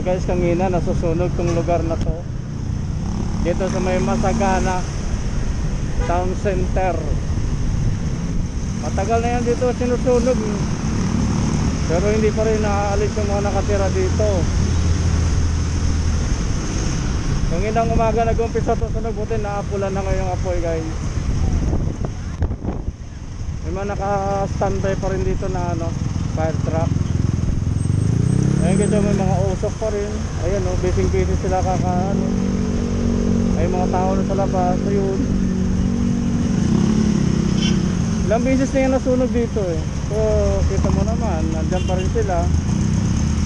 guys, kanina nasusunog tong lugar na to dito sa may Masagana Town Center. Matagal na yan dito sinusunog, pero hindi pa rin naaalis yung mga nakatira dito. Kanginang umaga nag-umpisa to sunog, buti naapulan na ngayong apoy guys. May mga naka-standby pa rin dito na fire truck. Ayun guys, may mga usok pa rin. Ayan busy sila ay mga tao na sa labas. Ayun, ilang beses na yung nasunog dito So kita mo naman, nandyan pa rin sila.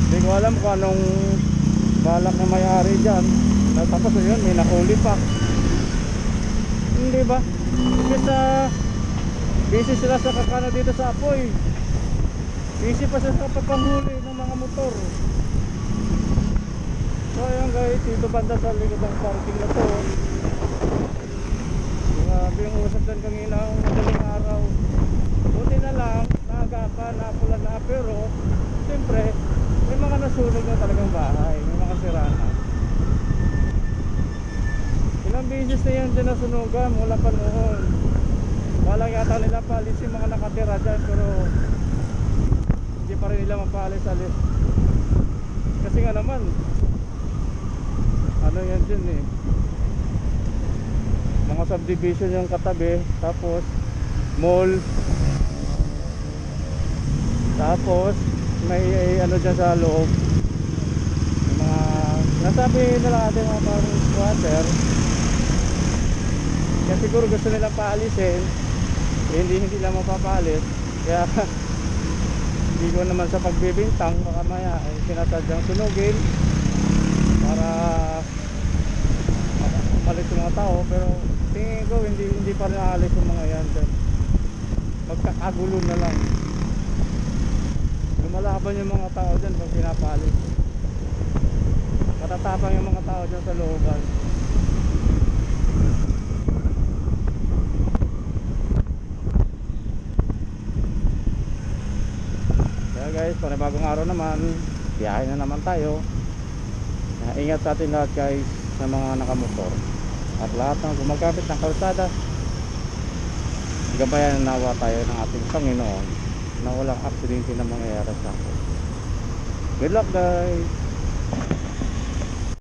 Hindi ko alam kung anong balak na may-ari dyan. Tapos yun, may nahuli pa. Hindi ba? Busy sila sa kakano dito sa apoy. Busy pa sila sa pagpanghuli ng mga motor. So ayun guys, dito banda sa likod ng parking na to. Grabe yung usap dyan kanina ng madaling araw. Buti na lang, naagapan, naapulan na. Pero siyempre, may mga nasunog na talagang bahay. May mga sira na. Ilang beses na yan din nasunugan mula pa noon. Walang yata nila paalis yung mga nakatira dyan, pero hindi pa rin nila mapaalis-alis. Kasi nga naman, ano yan dyan mga subdivision yung katabi, tapos mall, tapos may dyan sa loob, yung mga nasabi na lang natin mga parang squatter. Kaya siguro gusto nilang paalisin, hindi lang mapapaalis. Kaya hindi ko naman sa pagbibintang, baka maya sinasadyang sunugin para umalis yung mga tao. Pero tingin ko hindi pa rin aalis yung mga yan dyan. Magkakagulo na lang. Lumalaban yung mga tao dyan pag pinapaalis. Matatapang yung mga tao dyan sa looban. Guys, panibagong araw naman, biyahe na naman tayo. Ingat sa atin lahat guys, sa mga nakamotor at lahat ng gumagapit ng kalsada. Gabayan nawa tayo ng ating Panginoon na walang aksidente na mangyayari sa atin. Good luck guys.